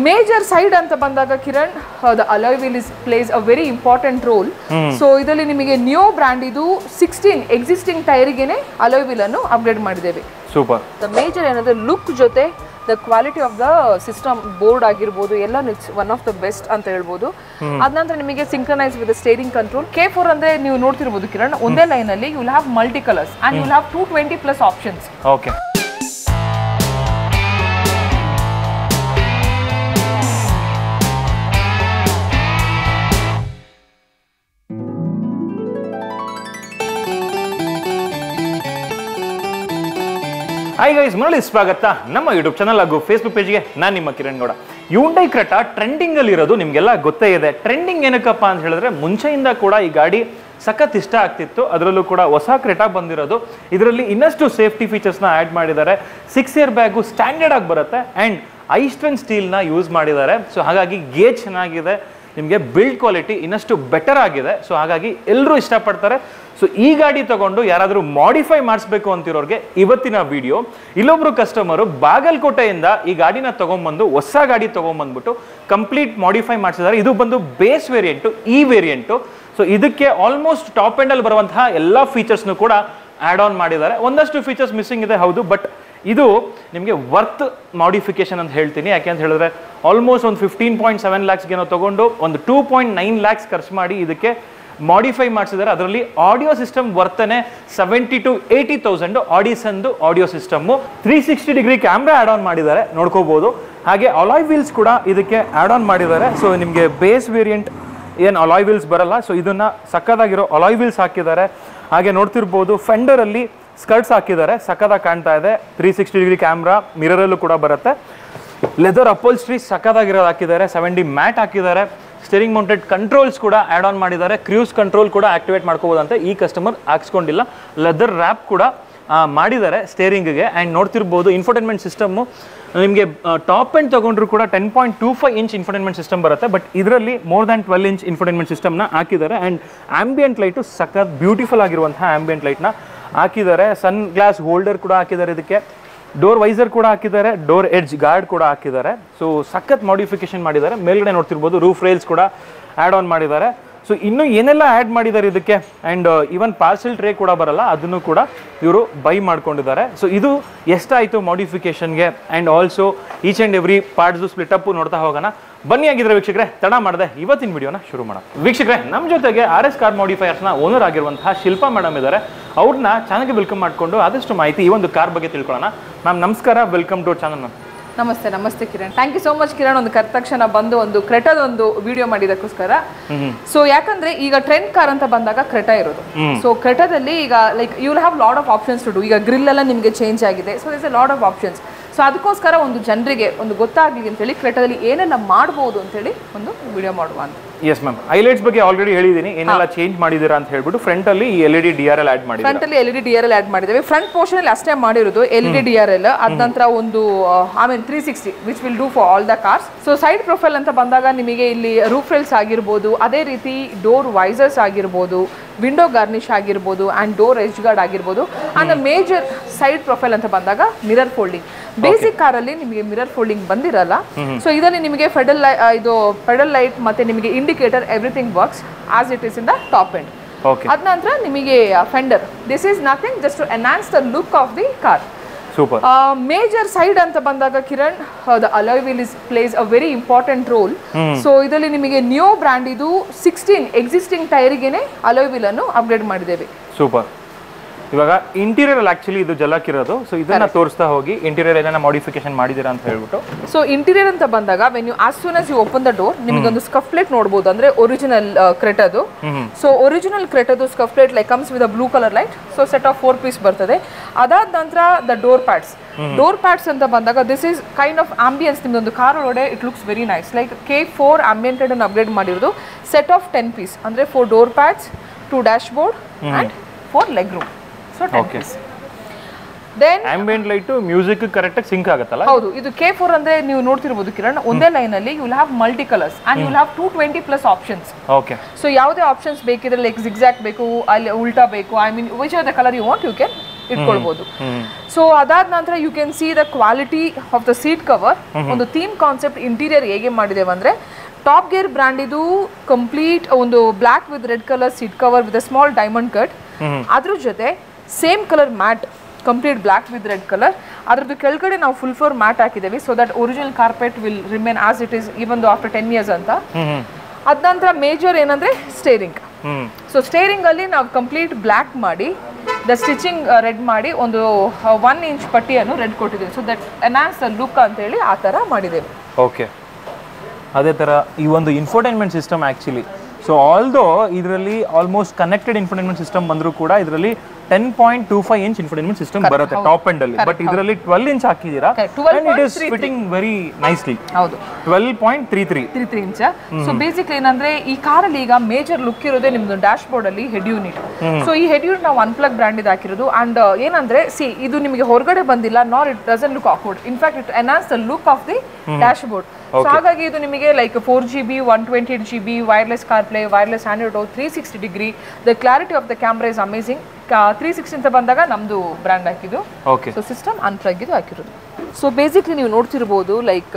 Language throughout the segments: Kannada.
ಮೇಜರ್ ಸೈಡ್ ಅಂತ ಬಂದಾಗ Kiran the alloy wheel places a very important role. So ಇದರಲ್ಲಿ ನಿಮಗೆ ನ್ಯೂ ಬ್ರ್ಯಾಂಡ್ ಇದು 16 ಎಕ್ಸಿಸ್ಟಿಂಗ್ ಟೈರ್ಗೆನೆ ಅಲಾಯ್ ವೀಲ್ ಅನ್ನು ಅಪ್ಗ್ರೇಡ್ ಮಾಡಿದ್ದೇವೆ. ಸೂಪರ್. ದ ಮೇಜರ್ ಏನಂದ್ರೆ ಲುಕ್ ಜೊತೆ the quality of the system board ಆಗಿರ್ಬೋದು ಎಲ್ಲ it's one of the best ಅಂತ ಹೇಳ್ಬೋದು. ಅದ ನಂತರ ನಿಮಗೆ synchronise with steering control. K4 ಅಂದ್ರೆ ನೀವು ನೋಡ್ತಿರ್ಬೋದು ಕಿರಣ್, ಒಂದೇ ಲೈನ್ ಅಲ್ಲಿ you will have multi colours and you will have 220+ options. Okay. Hi guys, ಮರಳಿ ಸ್ವಾಗತ ನಮ್ಮ ಯೂಟ್ಯೂಬ್ ಚಾನಲ್ ಹಾಗೂ ಫೇಸ್ಬುಕ್ ಪೇಜ್ಗೆ. ನಾನು ನಿಮ್ಮ Kiran Gowda. Hyundai Creta trending ಅಲ್ಲಿ ಇರೋದು ನಿಮಗೆಲ್ಲ ಗೊತ್ತೇ ಇದೆ. ಟ್ರೆಂಡಿಂಗ್ ಏನಕ್ಕಪ್ಪ ಅಂತ ಹೇಳಿದ್ರೆ ಮುಂಚೆಯಿಂದ ಕೂಡ ಈ ಗಾಡಿ ಸಖತ್ ಇಷ್ಟ ಆಗ್ತಿತ್ತು. ಅದರಲ್ಲೂ ಕೂಡ ಹೊಸ ಕ್ರೆಟಾ ಬಂದಿರೋದು. ಇದರಲ್ಲಿ ಇನ್ನಷ್ಟು ಸೇಫ್ಟಿ ಫೀಚರ್ಸ್ನ ಆ್ಯಡ್ ಮಾಡಿದ್ದಾರೆ. 6 ಇಯರ್ ಬ್ಯಾಗು ಸ್ಟ್ಯಾಂಡರ್ಡ್ ಆಗಿ ಬರುತ್ತೆ ಆ್ಯಂಡ್ ಐಸ್ಟ್ರೆನ್ ಸ್ಟೀಲ್ನ ಯೂಸ್ ಮಾಡಿದ್ದಾರೆ. ಸೊ ಹಾಗಾಗಿ ಗೇಜ್ ಚೆನ್ನಾಗಿದೆ, ನಿಮಗೆ ಬಿಲ್ಡ್ ಕ್ವಾಲಿಟಿ ಇನ್ನಷ್ಟು ಬೆಟರ್ ಆಗಿದೆ. ಸೊ ಹಾಗಾಗಿ ಎಲ್ಲರೂ ಇಷ್ಟಪಡ್ತಾರೆ. ಸೊ ಈ ಗಾಡಿ ತಗೊಂಡು ಯಾರಾದರೂ ಮಾಡಿಫೈ ಮಾಡಿಸ್ಬೇಕು ಅಂತಿರೋರಿಗೆ ಇವತ್ತಿನ ವಿಡಿಯೋ. ಇಲ್ಲೊಬ್ರು ಕಸ್ಟಮರು ಬಾಗಲಕೋಟೆಯಿಂದ ಈ ಗಾಡಿನ ತಗೊಂಡ್ಬಂದು ಹೊಸ ಗಾಡಿ ತಗೊಂಡ್ಬಂದ್ಬಿಟ್ಟು ಕಂಪ್ಲೀಟ್ ಮಾಡಿಫೈ ಮಾಡಿಸಿದ್ದಾರೆ. ಇದು ಬಂದು ಬೇಸ್ ವೇರಿಯಂಟು, ಈ ವೇರಿಯಂಟು. ಸೊ ಇದಕ್ಕೆ ಆಲ್ಮೋಸ್ಟ್ ಟಾಪ್ ಎಂಡಲ್ಲಿ ಬರುವಂತಹ ಎಲ್ಲ ಫೀಚರ್ಸ್ನು ಕೂಡ ಆ್ಯಡ್ ಆನ್ ಮಾಡಿದ್ದಾರೆ. ಒಂದಷ್ಟು ಫೀಚರ್ಸ್ ಮಿಸ್ಸಿಂಗ್ ಇದೆ, ಹೌದು, ಬಟ್ ಇದು ನಿಮಗೆ ವರ್ತ್ ಮಾಡಿಫಿಕೇಶನ್ ಅಂತ ಹೇಳ್ತೀನಿ. ಯಾಕೆ ಅಂತ ಹೇಳಿದ್ರೆ ಆಲ್ಮೋಸ್ಟ್ ಒಂದು 15.7 ಲ್ಯಾಕ್ಸ್ಗೇನೋ ತಗೊಂಡು ಒಂದು 2.9 ಲ್ಯಾಕ್ಸ್ ಖರ್ಚು ಮಾಡಿ ಇದಕ್ಕೆ ಮಾಡಿಫೈ ಮಾಡಿಸಿದ್ದಾರೆ. ಅದರಲ್ಲಿ ಆಡಿಯೋ ಸಿಸ್ಟಮ್ ವರ್ತನೆ 70 to 80,000 ಆಡಿಸನ್ದು audio system. 360 degree camera add on ಮಾಡಿದ್ದಾರೆ, ನೋಡ್ಕೋಬಹುದು. ಹಾಗೆ ಅಲಾಯ್ ವೀಲ್ಸ್ ಕೂಡ ಇದಕ್ಕೆ ಆ್ಯಡ್ ಆನ್ ಮಾಡಿದ್ದಾರೆ. ಸೊ ನಿಮಗೆ ಬೇಸ್ ವೇರಿಯಂಟ್ ಏನು ಅಲಾಯ್ ವೀಲ್ಸ್ ಬರಲ್ಲ, ಸೊ ಇದನ್ನ ಸಕ್ಕದಾಗಿರೋ ಅಲಾಯ್ ವೀಲ್ಸ್ ಹಾಕಿದ್ದಾರೆ. ಹಾಗೆ ನೋಡ್ತಿರ್ಬೋದು ಫೆಂಡರಲ್ಲಿ ಸ್ಕರ್ಟ್ಸ್ ಹಾಕಿದ್ದಾರೆ, ಸಕ್ಕದಾಗಿ ಕಾಣ್ತಾ ಇದೆ. 360 ಡಿಗ್ರಿ ಕ್ಯಾಮ್ರಾ ಮಿರರಲ್ಲೂ ಕೂಡ ಬರುತ್ತೆ. ಲೆದರ್ ಅಪೋಲ್ಸ್ಟ್ರಿ ಸಕ್ಕದಾಗಿರೋದು ಹಾಕಿದ್ದಾರೆ. 70 ಮ್ಯಾಟ್ ಹಾಕಿದ್ದಾರೆ. ಸ್ಟೇರಿಂಗ್ ಮೌಂಟೆಡ್ ಕಂಟ್ರೋಲ್ಸ್ ಕೂಡ ಆ್ಯಡ್ ಆನ್ ಮಾಡಿದ್ದಾರೆ. ಕ್ರೂಸ್ ಕಂಟ್ರೋಲ್ ಕೂಡ ಆಕ್ಟಿವೇಟ್ ಮಾಡ್ಕೋಬೋದಂತೆ. ಈ ಕಸ್ಟಮರ್ ಹಾಕ್ಸ್ಕೊಂಡಿಲ್ಲ. ಲೆದರ್ ರ್ಯಾಪ್ ಕೂಡ ಮಾಡಿದ್ದಾರೆ ಸ್ಟೇರಿಂಗ್ಗೆ. ಆ್ಯಂಡ್ ನೋಡ್ತಿರ್ಬೋದು ಇನ್ಫೋಟೈನ್ಮೆಂಟ್ ಸಿಸ್ಟಮ್ಮು ನಿಮಗೆ ಟಾಪ್ ಎಂಡ್ ತಗೊಂಡ್ರು ಕೂಡ 10.25 ಇಂಚ್ ಇನ್ಫೋಟೈನ್ಮೆಂಟ್ ಸಿಸ್ಟಮ್ ಬರುತ್ತೆ. ಬಟ್ ಇದರಲ್ಲಿ ಮೋರ್ ದ್ಯಾನ್ 12 ಇಂಚ್ ಇನ್ಫೋಟೈನ್ಮೆಂಟ್ ಸಿಸ್ಟಮ್ನ ಹಾಕಿದ್ದಾರೆ. ಆ್ಯಂಡ್ ಆಂಬಿಯಂಟ್ ಲೈಟು ಸಖತ್ ಬ್ಯೂಟಿಫುಲ್ ಆಗಿರುವಂತಹ ಆಂಬಿಯಂಟ್ ಲೈಟ್ನ ಹಾಕಿದ್ದಾರೆ. ಸನ್ ಗ್ಲಾಸ್ ಹೋಲ್ಡರ್ ಕೂಡ ಹಾಕಿದ್ದಾರೆ. ಇದಕ್ಕೆ ಡೋರ್ ವೈಸರ್ ಕೂಡ ಹಾಕಿದ್ದಾರೆ. ಡೋರ್ ಎಡ್ಜ್ ಗಾರ್ಡ್ ಕೂಡ ಹಾಕಿದ್ದಾರೆ. ಸೊ ಸಖತ್ ಮಾಡಿಫಿಕೇಶನ್ ಮಾಡಿದ್ದಾರೆ. ಮೇಲ್ಗಡೆ ನೋಡ್ತಿರ್ಬೋದು ರೂಫ್ ರೈಲ್ಸ್ ಕೂಡ ಆ್ಯಡ್ ಆನ್ ಮಾಡಿದ್ದಾರೆ. ಸೊ ಇನ್ನೂ ಏನೆಲ್ಲ ಆ್ಯಡ್ ಮಾಡಿದ್ದಾರೆ ಇದಕ್ಕೆ. ಆ್ಯಂಡ್ ಈವನ್ ಪಾರ್ಸೆಲ್ ಟ್ರೇ ಕೂಡ ಬರಲ್ಲ, ಅದನ್ನು ಕೂಡ ಇವರು ಬೈ ಮಾಡ್ಕೊಂಡಿದ್ದಾರೆ. ಸೊ ಇದು ಎಷ್ಟಾಯಿತು ಮಾಡಿಫಿಕೇಶನ್ಗೆ and also each and every parts split up ನೋಡ್ತಾ ಹೋಗೋಣ. ಬನ್ನಿ. ಆಗಿದ್ರೆ ವೀಕ್ಷಕರೇ, ತಡ ಮಾಡದೆ ಇವತ್ತಿನ ವಿಡಿಯೋನ ಶುರು ಮಾಡೋಣ. ವೀಕ್ಷಕರೇ, ನಮ್ಮ ಜೊತೆಗೆ RS ಕಾರ್ ಮಾಡಿಫೈಯರ್ಸ್ನ ಓನರ್ ಆಗಿರುವಂತಹ ಶಿಲ್ಪಾ ಮೇಡಮ್ ಇದ್ದಾರೆ. ಅವ್ರನ್ನ ಚಾನಲ್ಗೆ ವೆಲ್ಕಮ್ ಮಾಡಿಕೊಂಡು ಆದಷ್ಟು ಮಾಹಿತಿ ಈ ಒಂದು ಕಾರ್ ಬಗ್ಗೆ ತಿಳ್ಕೊಳ್ಳೋಣ. ಮ್ಯಾಮ್ ನಮಸ್ಕಾರ, ವೆಲ್ಕಮ್ ಟು ಚಾನಲ್. ಮ್ಯಾಮ್ ನಮಸ್ತೆ. ನಮಸ್ತೆ Kiran, thank you so much Kiran. ಒಂದು ಕರೆದ ತಕ್ಷಣ ಬಂದು ಒಂದು ಕ್ರೆಟಾದ ಒಂದು ವಿಡಿಯೋ ಮಾಡಿದಕ್ಕೋಸ್ಕರ. ಸೊ ಯಾಕಂದ್ರೆ ಈಗ ಟ್ರೆಂಡ್ ಕಾರ್ ಅಂತ ಬಂದಾಗ ಕ್ರೆಟಾ ಇರೋದು. ಸೊ ಕ್ರೆಟಾದಲ್ಲಿ ಈಗ like you will have lot of options to do. ಈಗ ಗ್ರಿಲ್ ಎಲ್ಲ ನಿಮಗೆ ಚೇಂಜ್ ಆಗಿದೆ. So this a lot of options. So ಅದಕ್ಕೋಸ್ಕರ ಒಂದು ಜನರಿಗೆ ಒಂದು ಗೊತ್ತಾಗಲಿ ಅಂತೇಳಿ ಕ್ರೆಟಾದಲ್ಲಿ ಏನೆಲ್ಲ ಮಾಡ್ಬೋದು ಅಂತೇಳಿ ಒಂದು ವಿಡಿಯೋ ಮಾಡುವ ಅಂತ. ಎಸ್ ಮ್ಯಾಮ್, ಹೈಲೈಟ್ಸ್ ಬಗ್ಗೆ ಆಲ್ರೆಡಿ ಹೇಳಿದ್ದೀನಿ. ಏನೆಲ್ಲ ಚೇಂಜ್ ಮಾಡಿದ್ದೀರಾ ಅಂತ ಹೇಳ್ಬಿಟ್ಟು. ಫ್ರಂಟ್ ಅಲ್ಲಿ LED DRL ಆಡ್ ಮಾಡಿದ್ದೀರಾ. ಫ್ರಂಟ್ ಅಲ್ಲಿ LED DRL ಆಡ್ ಮಾಡಿದ್ದೇವೆ. ಫ್ರಂಟ್ ಪೋರ್ಷನ್ ಅಲ್ಲಿ ಅಷ್ಟೇ ಮಾಡಿರೋದು LED DRL. ಅದ ನಂತರ ಒಂದು 360 which will do for all the cars. So side profile ಅಂತ ಬಂದಾಗ ನಿಮಗೆ ಇಲ್ಲಿ ರೂಫ್ ರೈಲ್ಸ್ ಆಗಿರ್ಬೋದು, ಅದೇ ರೀತಿ ಡೋರ್ ವೈಸರ್ಸ್ ಆಗಿರ್ಬೋದು, ವಿಂಡೋ ಗಾರ್ನಿಶ್ ಆಗಿರ್ಬೋದು ಅಂಡ್ ಡೋರ್ ಎಡ್ಜ್ ಗಾರ್ಡ್ ಆಗಿರ್ಬೋದು. ಅಂಡ್ ಮೇಜರ್ ಸೈಡ್ ಪ್ರೊಫೈಲ್ ಅಂತ ಬಂದಾಗ ಮಿರರ್ ಫೋಲ್ಡಿಂಗ್. ಬೇಸಿಕ್ ಕಾರಲ್ಲಿ ನಿಮಗೆ ಮಿರರ್ ಫೋಲ್ಡಿಂಗ್ ಬಂದಿರಲ್ಲ. ಸೊ ಇದರಲ್ಲಿ ನಿಮಗೆ ಪೆಡಲ್ ಲೈಟ್ ಮತ್ತೆ ನಿಮಗೆ indicator everything works as it is in the top end. ಅದ ನಂತರ ನಿಮಗೆ fender. This is nothing just to enhance the look of the car. Super. Major side ಅಂತ ಬಂದಾಗ Kiran the alloy wheel places a very important role. So ಇದರಲ್ಲಿ ನಿಮಗೆ ನ್ಯೂ ಬ್ರ್ಯಾಂಡ್ ಇದು 16 ಎಕ್ಸಿಸ್ಟಿಂಗ್ ಟೈರ್ಗೆನೆ ಅಲಾಯ್ ವೀಲ್ ಅನ್ನು ಅಪ್ಗ್ರೇಡ್ ಮಾಡಿದ್ದೇವೆ. ಸೂಪರ್. ಇವಾಗ ಇಂಟೀರಿಯರ್ ಅಲ್ಲಿ ಆಕ್ಚುಲಿ ಇದು ಜಲಕ್ ಇರೋದು. ಸೊ ಇದನ್ನ ತೋರಿಸ್ತಾ ಹೋಗಿ ಇಂಟೀರಿಯರ್ ಏನಾರ ಮಾಡಿಫಿಕೇಶನ್ ಮಾಡಿದೀರಾ ಅಂತ ಹೇಳ್ಬಿಟ್ಟು. ಸೊ ಇಂಟೀರಿಯರ್ ಅಂತ ಬಂದಾಗ when you as soon as you open the door ನಿಮಗೆ ಒಂದು ಸ್ಕಫ್ ಪ್ಲೇಟ್ ನೋಡಬಹುದು. ಅಂದ್ರೆ ಒರಿಜಿನಲ್ ಕ್ರೆಟಾದು. ಸೊ ಒರಿಜಿನಲ್ ಕ್ರೆಟಾದು scuff plate like comes with a blue colour light. So set of 4 piece ಬರ್ತದೆ. ಅದಾದ ನಂತರ ದ ಡೋರ್ ಪ್ಯಾಡ್ಸ್ ಅಂತ ಬಂದಾಗ this is kind of ambience. ನಿಮ್ದೊಂದು ಕಾರ್ ಒಳಗಡೆ it looks very nice. Like K4 ಆಂಬಿಯಂಟೆಡ್ ಅನ್ನು ಅಪ್ಗ್ರೇಡ್ ಮಾಡಿರೋದು. ಸೆಟ್ ಆಫ್ 10 ಪೀಸ್ ಅಂದ್ರೆ 4 door pads, 2 dashboard and 4 leg room. So 10 piece. Then ambient light music correct ಆಗಿ ಸಿಂಕ್ ಆಗುತ್ತಲ್ಲ. ಹೌದು, ಇದು K4 ಅಂದ್ರೆ ನೀವು ನೋಡ್ತಿರ್ಬೋದು ಕಿರಣ್, ಒಂದೇ ಲೈನ್ ಅಲ್ಲಿ you will have multi colours and you will have 220+ options. Okay. So ಯಾವುದೇ ಆಪ್ಷನ್ಸ್ ಬೇಕಿದ್ರೆ ಲೈಕ್ ಜಿಗ್ಜಾಗ್ ಬೇಕು, ಅಲ್ಲಿ ಉಲ್ಟಾ ಬೇಕು, I mean which are the colour you want you can ಇಟ್ಕೊಳ್ಬಹುದು. ಸೊ ಅದಾದ ನಂತರ you can see the quality of the seat cover. ಒಂದು ಥೀಮ್ ಕಾನ್ಸೆಪ್ಟ್ ಇಂಟೀರಿಯರ್ ಹೇಗೆ ಮಾಡಿದೇವೆ ಅಂದ್ರೆ ಟಾಪ್ ಗೇರ್ ಬ್ರ್ಯಾಂಡ್ ಇದು ಕಂಪ್ಲೀಟ್ ಒಂದು black with red colour seat cover with a small diamond cut. ಅದ್ರ ಜೊತೆ same colour mat, complete block with red colour. ಅದ್ರದ್ದು ಕೆಳಗಡೆ ನಾವು ಫುಲ್ ಫ್ಲೋರ್ ಮ್ಯಾಟ್ ಹಾಕಿದ್ದೇವೆ so that original carpet will remain as it is even after 10 years ಅಂತ. ಅದ ನಂತರ ಮೇಜರ್ ಏನಂದ್ರೆ ಸ್ಟೇರಿಂಗ್. ಸೊ ಸ್ಟೇರಿಂಗ್ ಅಲ್ಲಿ ನಾವು ಕಂಪ್ಲೀಟ್ ಬ್ಲಾಕ್ ಮಾಡಿ ದ ಸ್ಟಿಚಿಂಗ್ ರೆಡ್ ಮಾಡಿ ಒಂದು 1 inch ಪಟ್ಟಿಯನ್ನು ರೆಡ್ ಕೊಟ್ಟಿದ್ದೇವೆ. So that enhance the look ಅಂತ ಹೇಳಿ ಆ ತರ ಮಾಡಿದ್ದೇವೆ. ಓಕೆ, ಅದೇ ತರ ಈ ಒಂದು infotainment system actually so although ಇದರಲ್ಲಿ ಆಲ್ಮೋಸ್ಟ್ ಕನೆಕ್ಟೆಡ್ ಇನ್ಫೋಟೈನ್ಮೆಂಟ್ ಸಿಸ್ಟಮ್ ಬಂದರೂ ಕೂಡ ಇದರಲ್ಲಿ 10.25 inch ಇನ್ಫೋಟೈನ್ಮೆಂಟ್ ಸಿಸ್ಟಮ್ ಬರುತ್ತೆ ಟಾಪ್ ಎಂಡ್ ಅಲ್ಲಿ. ಬಟ್ ಇದರಲ್ಲಿ 12 inch ಹಾಕಿದೀರಾ and it is fitting very nicely. ಹೌದು, 12.33 inch. ಸೊ ಬೇಸಿಕ್ಲಿ ಏನಂದ್ರೆ ಈ ಕಾರಲ್ಲಿ ಈಗ ಮೇಜರ್ ಲುಕ್ ಇರೋದೇ ನಿಮ್ದು ಡ್ಯಾಶ್ ಬೋರ್ಡ್ ಅಲ್ಲಿ ಹೆಡ್ ಯೂನಿಟ್. ಸೊ ಈ ಹೆಡ್ ಯೂನಿಟ್ ನಾವು OnePlug ಬ್ರ್ಯಾಂಡ್ ಇದು ಹಾಕಿರೋದು. ಅಂಡ್ ಏನಂದ್ರೆ ಇದು ನಿಮಗೆ ಹೊರಗಡೆ ಬಂದಿಲ್ಲ, not it doesn't look awkward. In fact it enhance the look of the dash board. So ಹಾಗಾಗಿ ಇದು ನಿಮಗೆ like 4GB 128GB wireless CarPlay, wireless Android auto, 360 degree. The clarity of the camera is amazing. 360 ಅಂತ ಬಂದಾಗ ನಮ್ದು ಬ್ರ್ಯಾಂಡ್ ಹಾಕಿದ್ದು. ಸೊ ಸಿಸ್ಟಮ್ ಅನ್ಪ್ಲಗ್ ಇದು ಹಾಕಿರೋದು. ಸೊ ಬೇಸಿಕ್ಲಿ ನೀವು ನೋಡ್ತಿರ್ಬೋದು ಲೈಕ್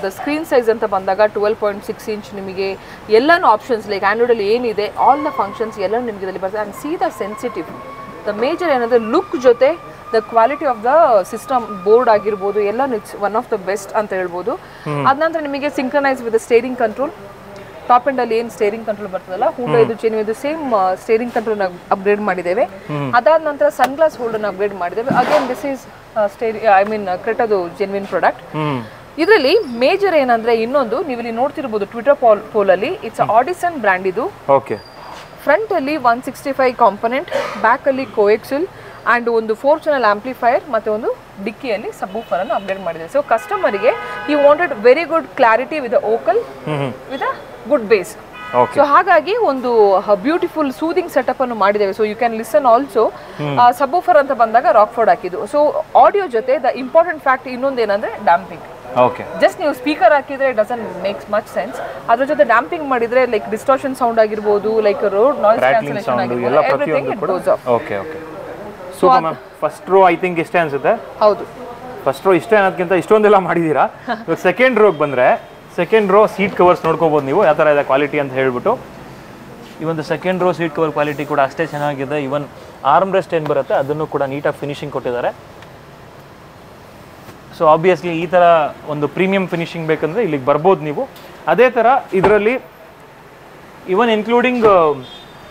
ದ ಸ್ಕ್ರೀನ್ ಸೈಜ್ ಅಂತ ಬಂದಾಗ 12.6 inch ನಿಮಗೆ ಎಲ್ಲಾನು ಆಪ್ಷನ್ಸ್ ಲೈಕ್ ಆಂಡ್ರಾಯ್ಡ್ ಅಲ್ಲಿ ಏನಿದೆ ಆಲ್ ದ ಫಂಕ್ಷನ್ಸ್ ಎಲ್ಲ ನಿಮಗೆ ಇದರಲ್ಲಿ ಬರ್ತದೆ. And C the sensitive the major ಏನಂದ್ರೆ ಲುಕ್ ಜೊತೆ the quality of the system board ಆಗಿರ್ಬೋದು ಎಲ್ಲ it's one of the best ಅಂತ ಹೇಳ್ಬೋದು. ಅದ ನಂತರ ನಿಮಗೆ synchronise with steering control. Top end ಅಲ್ಲಿ ಏನು ಸ್ಟೇರಿಂಗ್ ಕಂಟ್ರೋಲ್ ಬರ್ತದಲ್ಲ ಹೂಂಡಾ ಇದು ಚೆನ್ನಿ ಇದು ಸೇಮ್ ಸ್ಟೇರಿಂಗ್ ಕಂಟ್ರೋಲ್ ಅಪ್ಗ್ರೇಡ್ ಮಾಡಿದ್ದೇವೆ. ಅದಾದ ನಂತರ ಸನ್ ಗ್ಲಾಸ್ ಹೋಲ್ಡರ್ ಅಪ್ಗ್ರೇಡ್ ಮಾಡಿದ್ದೇವೆ. ಅಗೇನ್ ದಿಸ್ ಈಸ್ ಕ್ರೆಟಾದು ಜೆನ್ವಿನ್ ಪ್ರಾಡಕ್ಟ್. ಇದರಲ್ಲಿ ಮೇಜರ್ ಏನಂದ್ರೆ ಇನ್ನೊಂದು ನೀವು ಇಲ್ಲಿ ನೋಡ್ತಿರ್ಬೋದು ಟ್ವಿಟರ್ ಪೋಲ್ ಅಲ್ಲಿ ಇಟ್ಸ್ ಆಡಿಸನ್ ಬ್ರ್ಯಾಂಡ್ ಇದು. ಓಕೆ, ಫ್ರಂಟ್ ಅಲ್ಲಿ 165 ಕಾಂಪೊನೆಂಟ್, ಬ್ಯಾಕ್ ಅಲ್ಲಿ ಕೋಎಕ್ಸಿಲ್ ಅಂಡ್ ಒಂದು 4 channel ಆಂಪ್ಲಿಫೈಯರ್ ಮತ್ತೆ ಒಂದು ಡಿಕ್ಕಿಯಲ್ಲಿ ಸಬ್ವೂಫರ್ ಅನ್ನು ಅಪ್ಗ್ರೇಡ್ ಮಾಡಿದೆ. ಸೊ ಕಸ್ಟಮರಿಗೆ ಈ wanted very good clarity with vocal with a good bass. So ಹಾಗಾಗಿ ಒಂದು ಬ್ಯೂಟಿಫುಲ್ ಸೂದಿಂಗ್ ಸೆಟಪ್ ಅನ್ನು ಮಾಡಿದ್ದೇವೆ. So you can listen also. Subwoofer ಅಂತ ಬಂದಾಗ ರಾಕ್ಫೋರ್ಡ್ ಹಾಕಿದ್ದು. ಸೊ ಆಡಿಯೋ ಜೊತೆ ದ ಇಂಪಾರ್ಟೆಂಟ್ ಫ್ಯಾಕ್ಟ್ ಇನ್ನೊಂದು ಏನಂದ್ರೆ ಡ್ಯಾಂಪಿಂಗ್. ಜಸ್ಟ್ ನೀವು ಸ್ಪೀಕರ್ ಹಾಕಿದ್ರೆ ಡಸಂಟ್ ಮೇಕ್ಸ್ ಮಚ್ ಸೆನ್ಸ್. ಅದ್ರ ಜೊತೆ ಡ್ಯಾಂಪಿಂಗ್ ಮಾಡಿದ್ರೆ ಲೈಕ್ ಡಿಸ್ಟಾರ್ಷನ್ ಸೌಂಡ್ ಆಗಿರ್ಬೋದು, ಲೈಕ್ ರೋಡ್ ನಾಯ್ಸ್ ಕ್ಯಾನ್ಸಲೇಷನ್ ಆಗಿರ್ಬೋದು, everything it goes off. Okay okay, super ma'am. First row I think ಇಷ್ಟೇ ಅನ್ಸುತ್ತೆ. ಹೌದು, ಫಸ್ಟ್ ರೋ ಇಷ್ಟೇ ಅನ್ನೋದಕ್ಕಿಂತ ಇಷ್ಟೊಂದೆಲ್ಲ ಮಾಡಿದ್ದೀರಾ. ಸೆಕೆಂಡ್ ರೋಗೆ ಬಂದರೆ ಸೆಕೆಂಡ್ ರೋ ಸೀಟ್ ಕವರ್ಸ್ ನೋಡ್ಕೋಬೋದು ನೀವು ಯಾವ ಥರ ಇದೆ ಕ್ವಾಲಿಟಿ ಅಂತ ಹೇಳ್ಬಿಟ್ಟು. ಈ ಒಂದು second row seat cover quality ಕೂಡ ಅಷ್ಟೇ ಚೆನ್ನಾಗಿದೆ. ಈವನ್ ಆರ್ಮ್ ರೆಸ್ಟ್ ಏನು ಬರುತ್ತೆ ಅದನ್ನು ಕೂಡ ನೀಟಾಗಿ ಫಿನಿಶಿಂಗ್ ಕೊಟ್ಟಿದ್ದಾರೆ. ಸೊ ಆಬ್ವಿಯಸ್ಲಿ ಈ ಥರ ಒಂದು ಪ್ರೀಮಿಯಂ ಫಿನಿಶಿಂಗ್ ಬೇಕಂದರೆ ಇಲ್ಲಿಗೆ ಬರ್ಬೋದು ನೀವು. ಅದೇ ಥರ ಇದರಲ್ಲಿ ಇವನ್ ಇನ್ಕ್ಲೂಡಿಂಗ್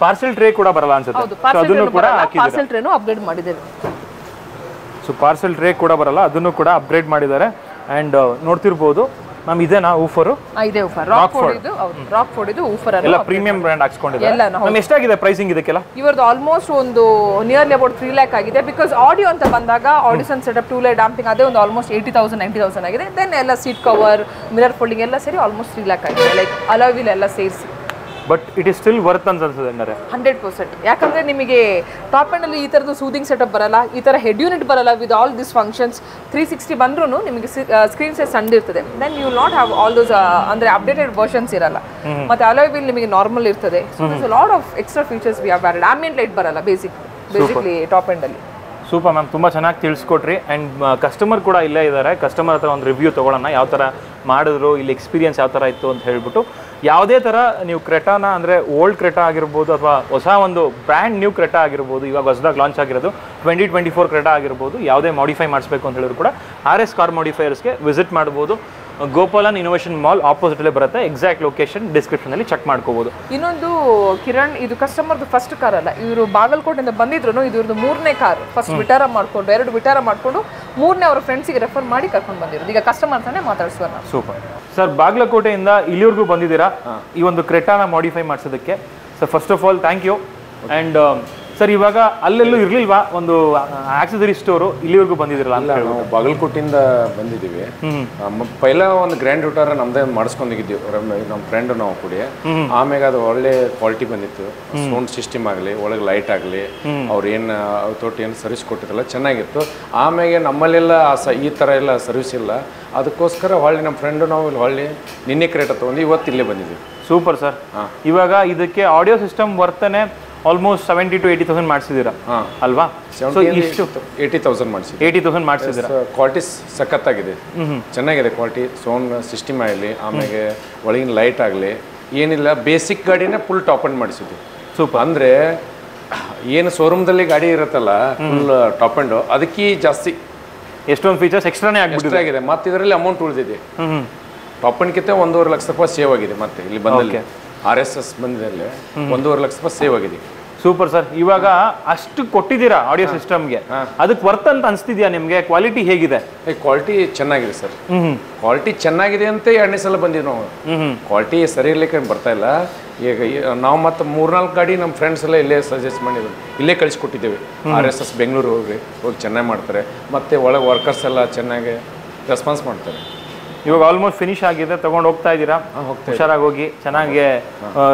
ಪಾರ್ಸೆಲ್ ಟ್ರೇ ಕೂಡ ಬರಲ್ಲ ಅನ್ಸುತ್ತೆ. ಅದನ್ನು ಕೂಡ ಪಾರ್ಸೆಲ್ ಟ್ರೇನು ಅಪ್ಗ್ರೇಡ್ ಮಾಡಿದ್ದೇವೆ. ಸೊ ಪಾರ್ಸೆಲ್ ಟ್ರೇ ಕೂಡ ಬರಲ್ಲ, ಅದನ್ನು ಕೂಡ ಅಪ್ಗ್ರೇಡ್ ಮಾಡಿದ್ದಾರೆ. ಆ್ಯಂಡ್ ನೋಡ್ತಿರ್ಬೋದು ಮ್ಯಾಮ್ ಇದೇನಾ ಊಫರು? ಇದೆ ಊಫರ್, ರಾಕ್ಫೋರ್ಡ್ ಇದು. ಹೌದು, ರಾಕ್ಫೋರ್ಡ್ ಇದು ಊಫರ್ ಎಲ್ಲ ಪ್ರೀಮಿಯಂ ಬ್ರ್ಯಾಂಡ್ ಹಾಕ್ಸ್ಕೊಂಡಿದ್ದಾರೆ. ಮ್ಯಾಮ್ ಎಷ್ಟಾಗಿದೆ ಪ್ರೈಸಿಂಗ್ ಇದಕ್ಕೆಲ್ಲ? ಇವರದು ಆಲ್ಮೋಸ್ಟ್ ಒಂದು ನಿಯರ್ಲಿ ಅಬೌಟ್ 3 lakh ಆಗಿದೆ. ಬಿಕಾಸ್ ಆಡಿಯೋ ಅಂತ ಬಂದಾಗ ಆಡಿಸನ್ ಸೆಟಪ್ 2 layer ಡಾಂಪಿಂಗ್ ಅದೇ ಒಂದು ಆಲ್ಮೋಸ್ಟ್ 80,000 90,000 ಆಗಿದೆ. ದೆನ್ ಎಲ್ಲ ಸೀಟ್ ಕವರ್ ಮಿರರ್ ಫೋಲ್ಡಿಂಗ್ ಎಲ್ಲ ಸೇರಿ ಆಲ್ಮೋಸ್ಟ್ 3 lakh ಆಗಿದೆ, ಲೈಕ್ ಅಲಾಯ್ ವೀಲ್ ಎಲ್ಲ ಸೇರಿಸಿ. But it is still worth ಅಂತ ಅನ್ಸುತ್ತೆ 100%. ಯಾಕಂದ್ರೆ ನಿಮಗೆ ಟಾಪ್ ಎಂಡ್ ಅಲ್ಲಿ ಈ ತರದ್ದು ಸೂದಿಂಗ್ ಸೆಟಪ್ ಬರಲ್ಲ, ಈ ತರ ಹೆಡ್ ಯೂನಿಟ್ ಬರಲ್ಲ ವಿತ್ ಆಲ್ ದಿಸ್ ಫಂಕ್ಷನ್ಸ್. 360 ಬಂದ್ರೂ ನಿಮಗೆ ಸ್ಕ್ರೀನ್ ಸೈಜ್ ಸಣ್ಣ ಇರ್ತದೆ. Then you will not have all those ಅಂದ್ರೆ ಅಪ್ಡೇಟೆಡ್ ವರ್ಷನ್ಸ್ ಇರಲ್ಲ. ಮತ್ತೆ ಅಲಾಯ್ ವೀಲ್ ನಿಮಗೆ ನಾರ್ಮಲ್ ಇರ್ತದೆ. So this lot of extra features we have added. Ambient light ಬರಲ್ಲ ಬೇಸಿಕ್ಲಿ ಟಾಪ್ ಎಂಡ್ ಅಲ್ಲಿ. ಸೂಪರ್ ಮ್ಯಾಮ್, ತುಂಬ ಚೆನ್ನಾಗಿ ತಿಳಿಸ್ಕೊಟ್ರಿ. ಆ್ಯಂಡ್ ಕಸ್ಟಮರ್ ಕೂಡ ಇಲ್ಲೇ ಇದ್ದಾರೆ. ಕಸ್ಟಮರ್ ಹತ್ರ ಒಂದು ರಿವ್ಯೂ ತೊಗೊಳ್ಳೋಣ, ಯಾವ ಥರ ಮಾಡಿದ್ರು, ಇಲ್ಲಿ ಎಕ್ಸ್ಪೀರಿಯನ್ಸ್ ಯಾವ ಥರ ಇತ್ತು ಅಂತ ಹೇಳ್ಬಿಟ್ಟು. ಯಾವುದೇ ಥರ ನೀವು ಕ್ರೆಟಾನ ಅಂದರೆ ಓಲ್ಡ್ ಕ್ರೆಟಾ ಆಗಿರ್ಬೋದು ಅಥವಾ ಹೊಸ ಒಂದು ಬ್ರ್ಯಾಂಡ್ ನ್ಯೂ ಕ್ರೆಟಾ ಆಗಿರ್ಬೋದು, ಇವಾಗ ಹೊಸದಾಗಿ ಲಾಂಚ್ ಆಗಿರೋದು 2024 ಕ್ರೆಟಾ ಆಗಿರ್ಬೋದು, ಯಾವುದೇ ಮಾಡಿಫೈ ಮಾಡಿಸ್ಬೇಕು ಅಂತ ಹೇಳಿದ್ರು ಕೂಡ RS ಕಾರ್ ಮಾಡಿಫೈಯರ್ಸ್ಗೆ ವಿಸಿಟ್ ಮಾಡ್ಬೋದು. ಗೋಪಾಲನ್ ಇನೋವೇಷನ್ ಮಾಲ್ ಆಪೋಸಿಟಲ್ಲೇ ಬರುತ್ತೆ. ಎಕ್ಸಾಕ್ಟ್ ಲೊಕೇಶನ್ ಡಿಸ್ಕ್ರಿಪ್ಷನಲ್ಲಿ ಚೆಕ್ ಮಾಡ್ಕೋಬೋದು. ಇನ್ನೊಂದು ಕಿರಣ್, ಇದು ಕಸ್ಟಮರ್ದು ಫಸ್ಟ್ ಕಾರ್ ಅಲ್ಲ, ಇವರು ಬಾಗಲಕೋಟೆಯಿಂದ ಬಂದಿದ್ರು. ಇದ್ರದ್ದು 3ನೇ ಕಾರ್. ಫಸ್ಟ್ ವಿಟಾರ ಮಾಡ್ಕೊಂಡು 2 ವಿಟಾರ ಮಾಡಿಕೊಂಡು 3ನೇ ಅವ್ರ ಫ್ರೆಂಡ್ಸಿಗೆ ರೆಫರ್ ಮಾಡಿ ಕರ್ಕೊಂಡು ಬಂದಿರೋದು. ಈಗ ಕಸ್ಟಮರ್ ಅಂತಾನೆ ಮಾತಾಡ್ಸುವ. ಸೂಪರ್ ಸರ್, ಬಾಗಲಕೋಟೆಯಿಂದ ಇಲ್ಲಿವರೆಗೂ ಬಂದಿದ್ದೀರಾ ಈ ಒಂದು ಕ್ರೆಟಾನ ಮಾಡಿಫೈ ಮಾಡಿಸೋದಕ್ಕೆ. Sir first of all thank you. And sir ಇವಾಗ ಅಲ್ಲೆಲ್ಲೂ ಇರ್ಲಿಲ್ವಾ ಒಂದು ಆಕ್ಸೆಸರಿ ಸ್ಟೋರು, ಇಲ್ಲಿವರೆಗೂ ಬಂದಿದ್ರಲ್ಲ? ಅಲ್ಲ, ನಾವು ಬಾಗಲಕೋಟೆಯಿಂದ ಬಂದಿದ್ದೀವಿ. ಪೈಲ ಒಂದು ಗ್ರ್ಯಾಂಡ್ ವಿಟಾರ ನಮ್ದೇ ಮಾಡಿಸ್ಕೊಂಡಿದ್ದೀವಿ ನಮ್ಮ ಫ್ರೆಂಡ್ ನಾವು ಕೂಡಿ. ಆಮ್ಯಾಗ ಅದು ಒಳ್ಳೆ ಕ್ವಾಲಿಟಿ ಬಂದಿತ್ತು. ಸೌಂಡ್ ಸಿಸ್ಟಮ್ ಆಗಲಿ, ಒಳಗೆ ಲೈಟ್ ಆಗಲಿ, ಅವ್ರು ಏನು ತೊಟ್ಟು ಏನು ಸರ್ವಿಸ್ ಕೊಟ್ಟಿದ್ರಲ್ಲ ಚೆನ್ನಾಗಿತ್ತು. ಆಮ್ಯಾಗೆ ನಮ್ಮಲ್ಲೆಲ್ಲ ಈ ಥರ ಎಲ್ಲ ಸರ್ವಿಸ್ ಇಲ್ಲ. ಅದಕ್ಕೋಸ್ಕರ ಹೊಳ್ಳಿ ನಮ್ಮ ಫ್ರೆಂಡು ನಾವು ಇಲ್ಲಿ ಹೊಳ್ಳಿ ನಿನ್ನೆ ಕ್ರೇಟ ತೊಗೊಂಡು ಇವತ್ತು ಇಲ್ಲೇ ಬಂದಿದ್ದೀವಿ. Super sir. ಇವಾಗ ಇದಕ್ಕೆ ಆಡಿಯೋ ಸಿಸ್ಟಮ್ ಬರ್ತನೆ ಆಲ್ಮೋಸ್ಟ್ 70 to 80,000 ಮಾಡಿಸಿದ್ದೀರಾ ಅಲ್ವಾ? ಸೊ ಇಷ್ಟು 80,000 ಮಾಡಿಸಿದ್ವಿ. 80,000 ಮಾಡಿಸಿದ್ದೀರಾ. ಕ್ವಾಲಿಟಿ ಸಖತ್ತಾಗಿದೆ, ಚೆನ್ನಾಗಿದೆ ಕ್ವಾಲಿಟಿ. ಸೌಂಡ್ ಸಿಸ್ಟಮ್ ಆಗಲಿ, ಆಮೇಲೆ ಒಳಗಿನ ಲೈಟ್ ಆಗಲಿ, ಏನಿಲ್ಲ ಬೇಸಿಕ್ ಗಾಡಿನೇ ಫುಲ್ ಟಾಪ್ ಅಂಡ್ ಮಾಡಿಸಿದ್ವಿ. ಸೂಪರ್. ಅಂದರೆ ಏನು ಶೋರೂಮ್ದಲ್ಲಿ ಗಾಡಿ ಇರುತ್ತಲ್ಲ ಫುಲ್ ಟಾಪ್ ಅಂಡ್, ಅದಕ್ಕೆ ಜಾಸ್ತಿ ಎಷ್ಟೊಂದು ಫೀಚರ್ಸ್ ಎಕ್ಸ್ಟ್ರಾನೇ ಎಕ್ಸ್ಟ್ರಾ ಆಗಿದೆ. ಮತ್ತು ಇದರಲ್ಲಿ ಅಮೌಂಟ್ ಉಳಿದಿದೆ. ಟಾಪ್ ಅಂಡ್ಕಿಂತ 1.5 ಲಕ್ಷ ರೂಪಾಯಿ ಸೇವ್ ಆಗಿದೆ. ಮತ್ತೆ ಇಲ್ಲಿ ಬಂದಲ್ಲಿ RSS ಬಂದಿದ್ದಲ್ಲಿ 1.5 ಲಕ್ಷ ರೂಪಾಯಿ ಸೇವ್ ಆಗಿದೆ. Super sir. ಇವಾಗ ಅಷ್ಟು ಕೊಟ್ಟಿದ್ದೀರಾ ಆಡಿಯೋ ಸಿಸ್ಟಮ್ಗೆ, ಅದಕ್ಕೆ ವರ್ತ್ ಅಂತ ಅನ್ಸ್ತಿದ್ಯಾ ನಿಮ್ಗೆ? ಕ್ವಾಲಿಟಿ ಹೇಗಿದೆ? ಕ್ವಾಲಿಟಿ ಚೆನ್ನಾಗಿದೆ ಸರ್. ಕ್ವಾಲಿಟಿ ಚೆನ್ನಾಗಿದೆ ಅಂತ 2ನೇ ಸಲ ಬಂದಿವಿ ನಾವು. ಕ್ವಾಲಿಟಿ ಸರಿ ಇರ್ಲಿಕ್ಕೆ ಬರ್ತಾ ಇಲ್ಲ. ಈಗ ನಾವು ಮತ್ತೆ 3-4 ಗಾಡಿ ನಮ್ಮ ಫ್ರೆಂಡ್ಸ್ ಎಲ್ಲ ಇಲ್ಲೇ ಸಜೆಸ್ಟ್ ಮಾಡಿದ್ರು, ಇಲ್ಲೇ ಕಳಿಸ್ಕೊಟ್ಟಿದ್ದೇವೆ. RSS ಬೆಂಗಳೂರು ಹೋಗಿ ಚೆನ್ನಾಗಿ ಮಾಡ್ತಾರೆ. ಮತ್ತೆ ಒಳಗೆ ವರ್ಕರ್ಸ್ ಎಲ್ಲ ಚೆನ್ನಾಗಿ ರೆಸ್ಪಾನ್ಸ್ ಮಾಡ್ತಾರೆ. ಇವಾಗ ಆಲ್ಮೋಸ್ಟ್ ಫಿನಿಶ್ ಆಗಿದೆ, ತಗೊಂಡು ಹೋಗ್ತಾ ಇದ್ದೀರಾ? ಹುಷಾರಾಗಿ ಹೋಗಿ, ಚೆನ್ನಾಗಿ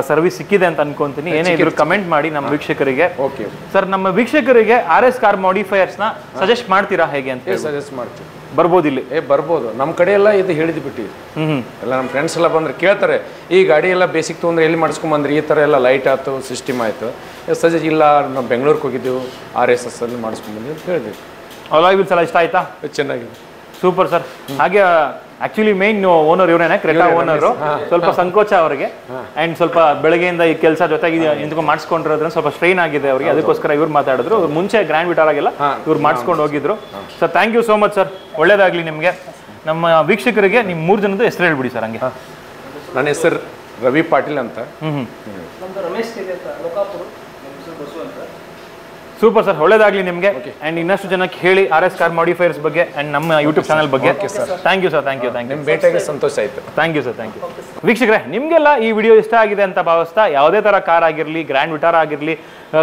ಸರ್ವಿಸ್ ಸಿಕ್ಕಿದೆ ಅಂತ ಅನ್ಕೊಂತೀನಿ. ಏನೇ ಇದ್ರು ಕಮೆಂಟ್ ಮಾಡಿ ನಮ್ಮ ವೀಕ್ಷಕರಿಗೆ. ಓಕೆ ಸರ್, ನಮ್ಮ ವೀಕ್ಷಕರಿಗೆ RS ಕಾರ್ ಮಾಡಿಫೈಯರ್ಸ್ ನ ಸಜೆಸ್ಟ್ ಮಾಡ್ತೀರಾ ಹೇಗೆ ಅಂತ? ಸಜೆಸ್ಟ್ ಮಾಡ್ತೀವಿ. ಬರ್ಬೋದು ಇಲ್ಲಿ? ಬರ್ಬೋದು. ನಮ್ಮ ಕಡೆ ಎಲ್ಲ ಇದು ಹೇಳಿದ್ ಬಿಟ್ಟು ಎಲ್ಲ ನಮ್ಮ ಫ್ರೆಂಡ್ಸ್ ಎಲ್ಲ ಬಂದ್ರೆ ಕೇಳ್ತಾರೆ, ಈ ಗಾಡಿ ಎಲ್ಲ ಬೇಸಿಕ್ ತೊಗೊಂಡ್ರೆ ಎಲ್ಲಿ ಮಾಡಿಸ್ಕೊಂಬಂದ್ರಿ? ಈ ಥರ ಎಲ್ಲ ಲೈಟ್ ಆಯ್ತು, ಸಿಸ್ಟಮ್ ಆಯಿತು. ಸಜೆಸ್ಟ್ ಇಲ್ಲ, ನಾವು ಬೆಂಗಳೂರಿಗೆ ಹೋಗಿದ್ದೆವು, RSS ಅಲ್ಲಿ ಮಾಡಿಸ್ಕೊಂಡ್ಬಂದ್ವಿ ಅಂತ ಹೇಳಿದ್ವಿ. ಅಲಾಯ್ ವೀಲ್ಸ್ ಎಲ್ಲ ಇಷ್ಟ ಆಯ್ತಾ? ಚೆನ್ನಾಗಿದೆ. Super sir. ಹಾಗೆ ಆಕ್ಚುಲಿ ಮೇನ್ ಓನರ್ ಇವರೇನೆ, ಕ್ರೆಟಾ ಓನರ್. ಸ್ವಲ್ಪ ಸಂಕೋಚ ಅವರಿಗೆ, ಅಂಡ್ ಸ್ವಲ್ಪ ಬೆಳಗ್ಗೆಯಿಂದ ಈ ಕೆಲಸ ಜೊತೆಗೆ ನಿಂತ್ಕೊಂಡು ಮಾಡಿಸ್ಕೊಂಡಿರೋದ್ರಿಂದ ಸ್ವಲ್ಪ ಸ್ಟ್ರೈನ್ ಆಗಿದೆ ಅವರಿಗೆ. ಅದಕ್ಕೋಸ್ಕರ ಇವ್ರು ಮಾತಾಡಿದ್ರು. ಮುಂಚೆ ಗ್ರ್ಯಾಂಡ್ ವಿಟಾರಾಗೆಲ್ಲ ಇವ್ರು ಮಾಡಿಸ್ಕೊಂಡು ಹೋಗಿದ್ರು. Sir, thank you so much sir. ಒಳ್ಳೇದಾಗ್ಲಿ ನಿಮಗೆ. ನಮ್ಮ ವೀಕ್ಷಕರಿಗೆ ನಿಮ್ಮ 3 ಜನದ ಹೆಸರು ಹೇಳ್ಬಿಡಿ ಸರ್. ಹಂಗೆ ನನ್ನ ಹೆಸರು ರವಿ ಪಾಟೀಲ್ ಅಂತ. ಸೂಪರ್ ಸರ್, ಒಳ್ಳೇದಾಗ್ಲಿ ನಿಮಗೆ. ಅಂಡ್ ಇನ್ನಷ್ಟು ಜನಕ್ಕೆ ಹೇಳಿ RS ಕಾರ್ ಮಾಡಿಫೈಯರ್ಸ್ ಬಗ್ಗೆ ಅಂಡ್ ನಮ್ಮ ಯೂಟ್ಯೂಬ್ ಚಾನಲ್ ಬಗ್ಗೆ. Thank you sir. Thank you. ನಿಮ್ಮ ಭೇಟಿಯಾಗಿ ಸಂತೋಷ ಆಯಿತು. Thank you sir. Thank you. ವೀಕ್ಷಕರೇ, ನಿಮಗೆಲ್ಲ ಈ ವಿಡಿಯೋ ಇಷ್ಟ ಆಗಿದೆ ಅಂತ ಭಾವಿಸ್ತಾ, ಯಾವುದೇ ಥರ ಕಾರ್ ಆಗಿರಲಿ, ಗ್ರ್ಯಾಂಡ್ ವಿಟಾರಾ ಆಗಿರಲಿ,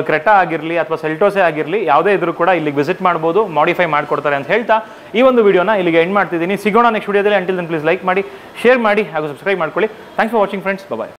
ಕ್ರೆಟಾ ಆಗಿರಲಿ ಅಥವಾ ಸೆಲ್ಟೋಸೆ ಆಗಿರಲಿ, ಯಾವುದೇ ಇದ್ರೂ ಕೂಡ ಇಲ್ಲಿಗೆ ವಿಸಿಟ್ ಮಾಡ್ಬೋದು, ಮಾಡಿಫೈ ಮಾಡಿಕೊಡ್ತಾರೆ ಅಂತ ಹೇಳ್ತಾ ಈ ಒಂದು ವಿಡಿಯೋನ ಇಲ್ಲಿಗೆ ಎಂಡ್ ಮಾಡ್ತಿದ್ದೀನಿ. ಸಿಗೋಣ ನೆಕ್ಸ್ಟ್ ವಿಡಿಯೋದಲ್ಲಿ. ಅಂಟಿಲ್ ದೆನ್ ಪ್ಲೀಸ್ ಲೈಕ್ ಮಾಡಿ, ಶೇರ್ ಮಾಡಿ ಹಾಗೂ ಸಬ್ಸ್ಕ್ರೈಬ್ ಮಾಡ್ಕೊಳ್ಳಿ. Thanks for watching friends. Bye.